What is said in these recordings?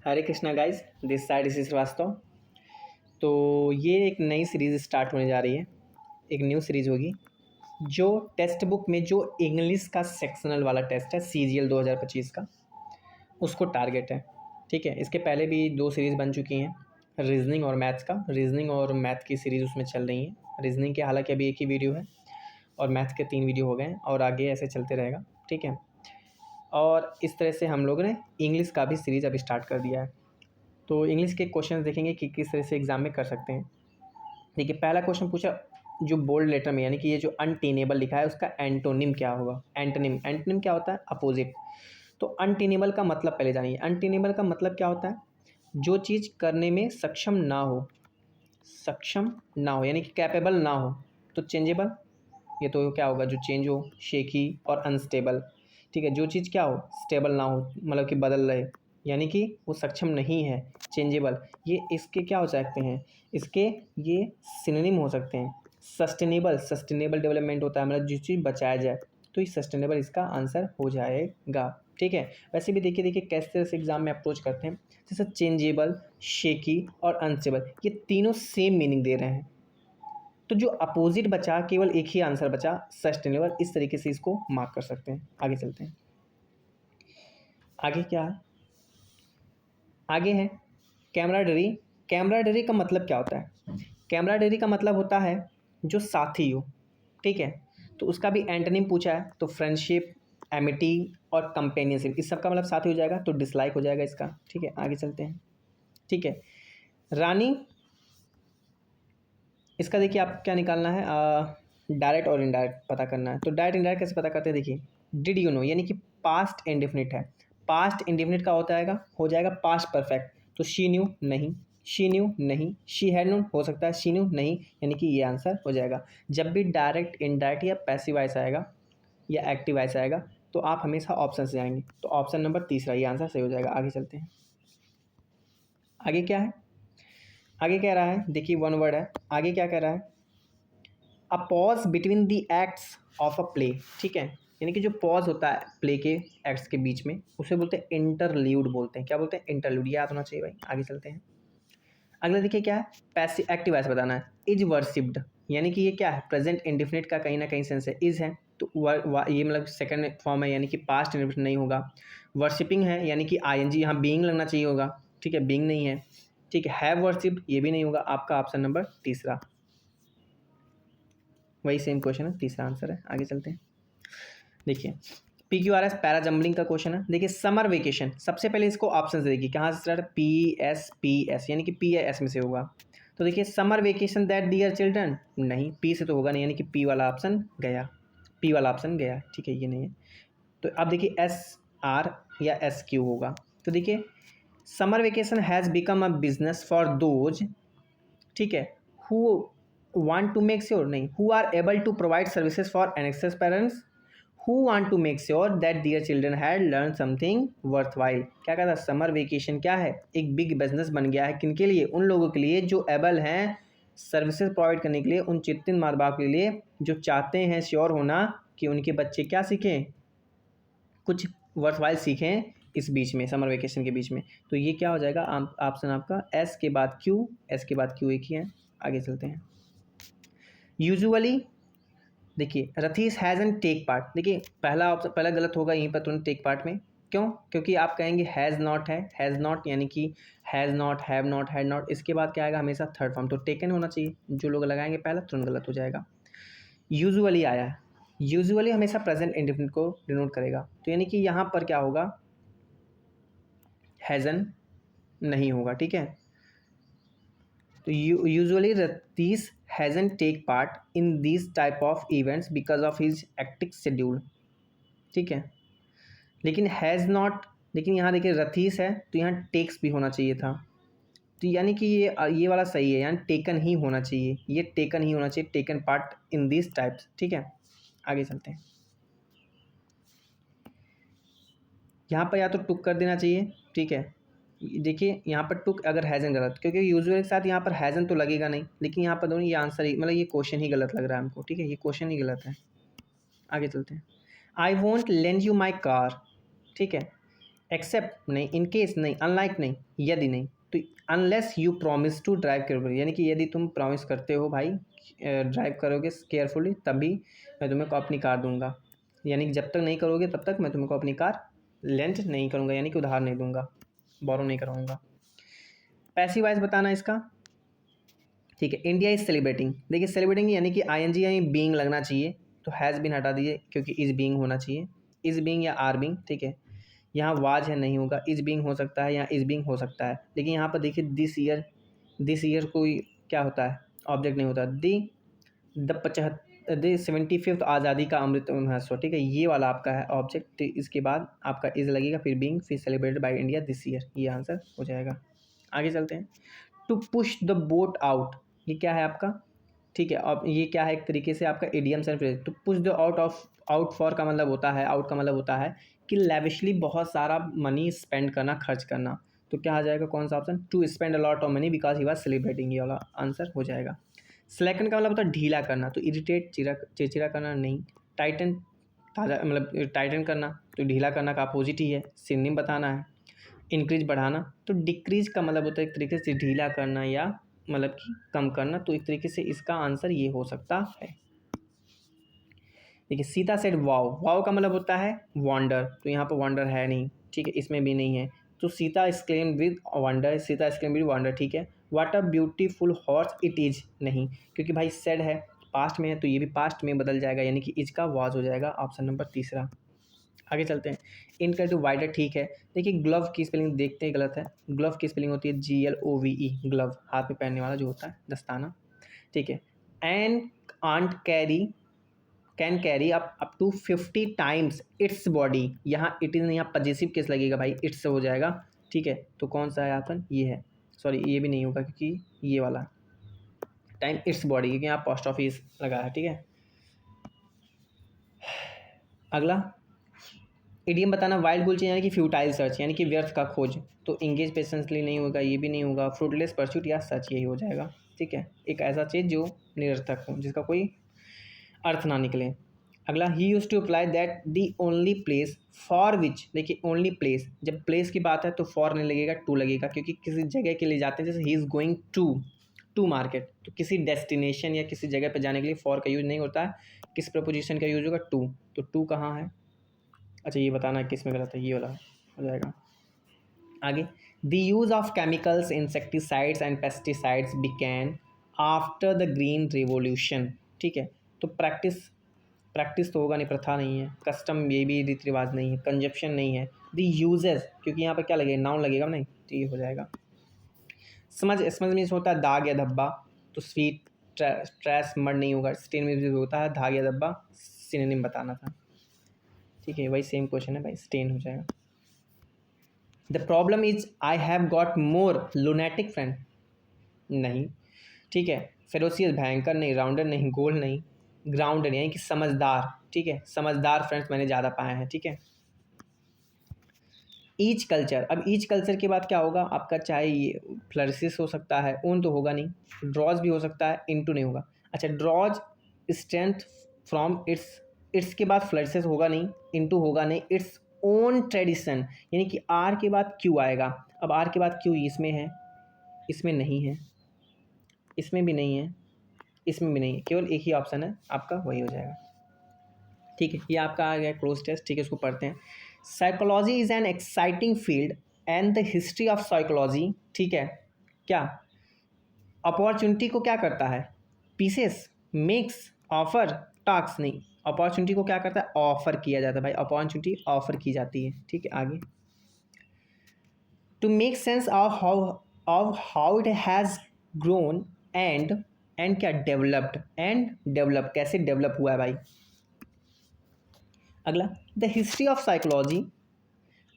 Hare Krishna guys, this side इसी श्रीवास्तव। तो ये एक नई सीरीज़ स्टार्ट होने जा रही है। एक न्यू सीरीज़ होगी जो टेक्स्ट बुक में जो इंग्लिश का सेक्शनल वाला टेस्ट है CGL 2025 का, उसको टारगेट है। ठीक है, इसके पहले भी 2 सीरीज़ बन चुकी हैं, रीजनिंग और मैथ्स का। रीजनिंग और मैथ की सीरीज़ उसमें चल रही है। रीजनिंग के हालांकि अभी एक ही वीडियो है और मैथ्स के 3 वीडियो हो गए हैं और आगे ऐसे चलते रहेगा। ठीक है, और इस तरह से हम लोग ने इंग्लिश का भी सीरीज़ अभी स्टार्ट कर दिया है। तो इंग्लिश के क्वेश्चन देखेंगे कि किस तरह से एग्जाम में कर सकते हैं। देखिए, पहला क्वेश्चन पूछा जो बोल्ड लेटर में, यानी कि ये जो अनटेनेबल लिखा है उसका एंटोनिम क्या होगा। एंटोनिम एंटोनिम क्या होता है? अपोजिट। तो अनटेनेबल का मतलब पहले जानिए। अनटेनेबल का मतलब क्या होता है? जो चीज़ करने में सक्षम ना हो, सक्षम ना हो यानी कि कैपेबल ना हो। तो चेंजेबल, ये तो क्या होगा? जो चेंज हो। शेकी और अनस्टेबल। ठीक है, जो चीज़ क्या हो? स्टेबल ना हो, मतलब कि बदल रहे, यानी कि वो सक्षम नहीं है। चेंजेबल, ये इसके क्या हो सकते हैं? इसके ये सिनोनिम हो सकते हैं। सस्टेनेबल, सस्टेनेबल डेवलपमेंट होता है, मतलब जिस चीज़ बचाया जाए, तो ये सस्टेनेबल इसका आंसर हो जाएगा। ठीक है, वैसे भी देखिए किस तरह से एग्जाम में अप्रोच करते हैं। जैसे चेंजेबल, शेकी और अनस्टेबल, ये तीनों सेम मीनिंग दे रहे हैं। तो जो अपोजिट बचा, केवल एक ही आंसर बचा, सस्टेनेबल। इस तरीके से इसको मार्क कर सकते हैं। आगे चलते हैं। आगे क्या है? आगे है कैमराडरी। कैमराडरी का मतलब क्या होता है? कैमराडरी का मतलब होता है जो साथी हो। ठीक है, तो उसका भी एंटोनिम पूछा है, तो फ्रेंडशिप, एमिटी और कंपेनियनशिप, इस सब का मतलब साथी हो जाएगा, तो डिसलाइक हो जाएगा इसका। ठीक है, आगे चलते हैं। ठीक है, रानी, इसका देखिए आप क्या निकालना है, डायरेक्ट और इनडायरेक्ट पता करना है। तो डायरेक्ट इनडायरेक्ट कैसे पता करते हैं? देखिए, डिड यू नो यानी कि पास्ट इंडेफिनिट है। पास्ट इंडेफिनिट का होता है हो जाएगा पास्ट परफेक्ट। तो शी न्यू नहीं, शी न्यू नहीं, शी हैड नोन हो सकता है, शी न्यू नहीं, यानी कि ये आंसर हो जाएगा। जब भी डायरेक्ट, इनडायरेक्ट या पैसिव वॉइस आएगा या एक्टिव वॉइस आएगा, तो आप हमेशा ऑप्शन से जाएंगे। तो ऑप्शन नंबर तीसरा ये आंसर सही हो जाएगा। आगे चलते हैं। आगे क्या है? आगे कह रहा है, देखिए वन वर्ड है। आगे क्या कह रहा है? A pause between the acts of a play. ठीक है, यानी कि जो पॉज होता है प्ले के एक्ट्स के बीच में, उसे बोलते हैं इंटरल्यूड बोलते हैं। क्या बोलते हैं? इंटरल्यूड। याद होना चाहिए भाई। आगे चलते हैं। अगला देखिए क्या है? पैसिव एक्टिव वॉइस बताना है। इज वर्शिप्ड, यानी कि ये क्या है? प्रेजेंट इंडिफिनिट का कहीं ना कहीं सेंस है, इज है, तो ये मतलब सेकंड फॉर्म है, यानी कि पास्ट इंडिफिनिट नहीं होगा। वर्शिपिंग है, यानी कि आईएनजी, यहाँ बीइंग लगना चाहिए होगा। ठीक है, बीइंग नहीं है। ठीक है, हैव वर्शिप्ड, ये भी नहीं होगा। आपका ऑप्शन नंबर तीसरा, वही सेम क्वेश्चन है, तीसरा आंसर है। आगे चलते हैं। देखिए, PQRS पैरा जम्बलिंग का क्वेश्चन है। देखिए, समर वेकेशन, सबसे पहले इसको ऑप्शन से देखिए कहाँ से स्टार्ट? PSPS, यानी कि P या S में से होगा। तो देखिए, summer vacation that dear children, नहीं, P से तो होगा नहीं, यानी कि P वाला ऑप्शन गया, P वाला ऑप्शन गया। ठीक है, ये नहीं है। तो अब देखिए SR या SQ होगा। तो देखिए, summer vacation has become a business for those, ठीक है, who want to make sure, नहीं, who are able to provide services for anxious parents who want to make sure that their children had learn something worthwhile. क्या कहता है? Summer vacation क्या है? एक big business बन गया है। किनके लिए? उन लोगों के लिए जो एबल हैं सर्विसेज प्रोवाइड करने के लिए, उन चिंतित माँ बाप के लिए जो चाहते हैं श्योर होना कि उनके बच्चे क्या सीखें, कुछ वर्थवाइल सीखें इस बीच में, समर वेकेशन के बीच में। तो ये क्या हो जाएगा? ऑप्शन आपका एस के बाद क्यू, एस के बाद क्यू एक ही है। आगे चलते हैं। यूजुअली, देखिए, रथीस हैज़ एन टेक पार्ट। देखिए, पहला ऑप्शन पहला गलत होगा यहीं पर तुरंत, टेक पार्ट में। क्यों? क्योंकि आप कहेंगे हैज़ नॉट है, हैज़ नॉट यानी कि has not, have not, had not, इसके बाद क्या आएगा? हमेशा थर्ड फॉर्म, तो टेकन होना चाहिए। जो लोग लगाएंगे पहला, तुरंत गलत हो जाएगा। यूजुअली आया है, यूजुअली हमेशा प्रेजेंट इंडेफिनिट को डिनोट करेगा, तो यानी कि यहाँ पर क्या होगा? हैज़न नहीं होगा। ठीक है, तो usually Ratish hasn't take part in this type of events because of his hectic schedule. ठीक है, लेकिन हैज़ नॉट, लेकिन यहाँ देखिए रतीश है तो यहाँ टेक्स भी होना चाहिए था। तो यानी कि ये वाला सही है, यानी टेकन ही होना चाहिए, ये टेकन ही होना चाहिए, taken part in this types. ठीक है, आगे चलते हैं। यहाँ पर या तो टुक कर देना चाहिए। ठीक है, देखिए यहाँ पर टुक अगर हैज़न गलत, क्योंकि यूजुअल के साथ यहाँ पर हैज़न तो लगेगा नहीं, लेकिन यहाँ पर दोनों ये आंसर ही, मतलब ये क्वेश्चन ही गलत लग रहा है हमको। ठीक है, ये क्वेश्चन ही गलत है। आगे चलते हैं। I want lend you my car. ठीक है, एक्सेप्ट नहीं, इन केस नहीं, अनलाइक नहीं, यदि नहीं, तो unless you promise to drive carefully, यानी कि यदि तुम प्रॉमिस करते हो भाई ड्राइव करोगे केयरफुली तभी मैं तुम्हें को अपनी कार दूंगा, यानी कि जब तक नहीं करोगे तब तक मैं तुमको अपनी कार लेंट नहीं करूँगा, यानी कि उधार नहीं दूंगा, बोरो नहीं कराऊंगा। पैसिव वाइज बताना इसका, ठीक है। इंडिया इज सेलिब्रेटिंग, देखिए सेलिब्रेटिंग यानी कि आई एन जी यानी बींग लगना चाहिए, तो हैज़ बीन हटा दीजिए क्योंकि इज बींग होना चाहिए, इज बींग या आर बींग, ठीक है। यहाँ वाज है नहीं होगा, इज बींग हो सकता है, यहाँ इज बींग हो सकता है, लेकिन यहाँ पर देखिए दिस ईयर कोई क्या होता है, ऑब्जेक्ट नहीं होता। द 75th आज़ादी का अमृत महोत्सव, ठीक है, ये वाला आपका है ऑब्जेक्ट, तो इसके बाद आपका इज लगेगा, फिर बींग, फिर celebrated by India this year, ये आंसर हो जाएगा। आगे चलते हैं। To push the boat out, ये क्या है आपका, ठीक है। अब ये क्या है, एक तरीके से आपका idiom sense phrase. To push the out for का मतलब होता है, आउट का मतलब होता है कि लेविशली बहुत सारा मनी स्पेंड करना, खर्च करना, तो क्या आ जाएगा, कौन सा option, to spend a lot of money because he was celebrating, ये वाला आंसर हो जाएगा। स्लैकन का मतलब होता है ढीला करना, तो इरिटेट चिड़चिड़ा करना नहीं, टाइटन ताज़ा मतलब टाइटन करना, तो ढीला करना का अपोजिट ही है, सिनोनिम बताना है। इंक्रीज बढ़ाना, तो डिक्रीज का मतलब होता है एक तरीके से ढीला करना या मतलब कि कम करना, तो एक तरीके से इसका आंसर ये हो सकता है। देखिए सीता सेड वाव, वाव का मतलब होता है वंडर, तो यहाँ पर वंडर है नहीं, ठीक है, इसमें भी नहीं है, तो Sita exclaim with wonder, Sita exclaim with wonder, ठीक है। What a beautiful horse it is, नहीं, क्योंकि भाई सेड है पास्ट में है, तो ये भी पास्ट में बदल जाएगा, यानी कि इज का वाज हो जाएगा, ऑप्शन नंबर तीसरा। आगे चलते हैं। इनका जो वाइडर, ठीक है। देखिए ग्लव की स्पेलिंग देखते हैं, गलत है, ग्लव की स्पेलिंग होती है GLOVE, ग्लव हाथ में पहनने वाला जो होता है दस्ताना, ठीक है। And ant can carry up to 50 times its body, यहाँ इट इज नहीं, यहाँ पजेसिव केस लगेगा भाई, इट्स हो जाएगा, ठीक है। तो कौन सा है ऑप्शन, ये है, सॉरी ये भी नहीं होगा क्योंकि ये वाला टाइम इट्स बॉडी, क्योंकि यहाँ पोस्ट ऑफिस लगा है, ठीक है। अगला इडियम बताना, वाइल्ड बुल यानी कि फ्यूटाइल सर्च, यानी कि व्यर्थ का खोज, तो इंगेज पेशेंसली नहीं होगा, ये भी नहीं होगा, फ्रूटलेस परस्यूट या सच, यही हो जाएगा, ठीक है। एक ऐसा चीज़ जो निरर्थक हो, जिसका कोई अर्थ ना निकले। अगला ही use to apply that the only place for which, देखिए ओनली प्लेस, जब प्लेस की बात है तो फॉर नहीं लगेगा, टू लगेगा, क्योंकि किसी जगह के लिए जाते हैं, जैसे he is going to market, तो किसी डेस्टिनेशन या किसी जगह पर जाने के लिए फॉर का यूज नहीं होता है, किस प्रपोजिशन का यूज होगा, टू, तो टू कहाँ है, अच्छा ये बताना है किस में गलत है, ये वाला हो जाएगा। आगे the use of chemicals insecticides and pesticides began after the green revolution, ठीक है। तो प्रैक्टिस तो होगा नहीं, प्रथा नहीं है, कस्टम ये भी रीति रिवाज नहीं है, कंजप्शन नहीं है, द यूजेस, क्योंकि यहाँ पर क्या लगेगा, नाउन लगेगा नहीं, तो ये हो जाएगा। समझ मीन्स होता है दाग या धब्बा, तो स्वीट ट्रैश मड नहीं होगा, स्टेन मीन्स होता है दाग या धब्बा, सिनोनिम बताना था, ठीक है, वही सेम क्वेश्चन है भाई, स्टेन हो जाएगा। The problem is I have got more lunatic friend, नहीं, ठीक है। फेरोसियस भयंकर नहीं, राउंडर नहीं, गोल नहीं, ग्राउंडर यानी कि समझदार, ठीक है, समझदार फ्रेंड्स मैंने ज़्यादा पाए हैं, ठीक है। ईच कल्चर, अब ईच कल्चर के बाद क्या होगा आपका, चाहे ये फ्लरिसिस हो सकता है, ऊन तो होगा नहीं, ड्रॉज भी हो सकता है, इनटू नहीं होगा, अच्छा ड्रॉज स्ट्रेंथ फ्रॉम इट्स के बाद फ्लरिसिस होगा नहीं, इनटू होगा नहीं, इट्स ओन ट्रेडिशन, यानी कि आर के बाद क्यू आएगा, अब आर के बाद क्यू इसमें है, इसमें नहीं है, इसमें भी नहीं है, इसमें भी नहीं है, केवल एक ही ऑप्शन है आपका, वही हो जाएगा, ठीक है। ये आपका आ गया क्लोज टेस्ट, ठीक है, इसको पढ़ते हैं। Psychology is an exciting field and the history of psychology, ठीक है, क्या अपॉर्चुनिटी को क्या करता है, पीसेस, मिक्स, ऑफर, टॉक्स, नहीं, अपॉर्चुनिटी को क्या करता है, ऑफर किया जाता है भाई, अपॉर्चुनिटी ऑफर की जाती है, ठीक है। आगे to make sense of how it has grown and क्या डेवलप्ड, कैसे डेवलप हुआ है भाई। अगला the history of psychology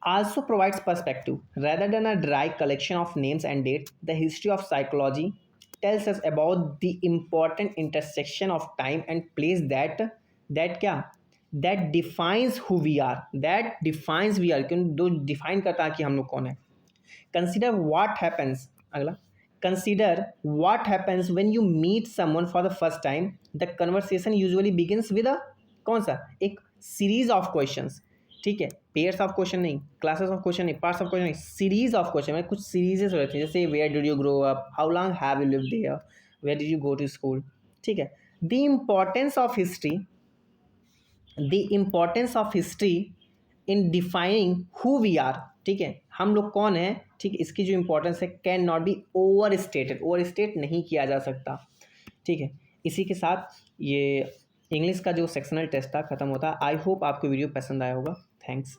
also provides perspective rather than a dry collection of names and dates. The history of psychology tells us about the important intersection of time and place that क्या that defines who we are, that defines we are, क्यों दो define करता है कि हम लोग कौन है। Consider what happens, अगला consider what happens when you meet someone for the first time. The conversation usually begins with a कौन सा, एक series of questions, ठीक है, पेयर्स ऑफ क्वेश्चन नहीं, क्लासेस ऑफ क्वेश्चन नहीं, पार्ट्स ऑफ क्वेश्चन नहीं, series of question, मतलब कुछ सीरीजेस रहती हैं, जैसे where did you grow up, how long have you lived there, where did you go to school. ठीक है, the importance of history, the importance of history in defining who we are. ठीक है, हम लोग कौन हैं, ठीक है, इसकी जो इंपॉर्टेंस है can not be over stated, over state नहीं किया जा सकता। ठीक है, इसी के साथ ये इंग्लिश का जो सेक्शनल टेस्ट था ख़त्म होता है। आई होप आपको वीडियो पसंद आया होगा। थैंक्स।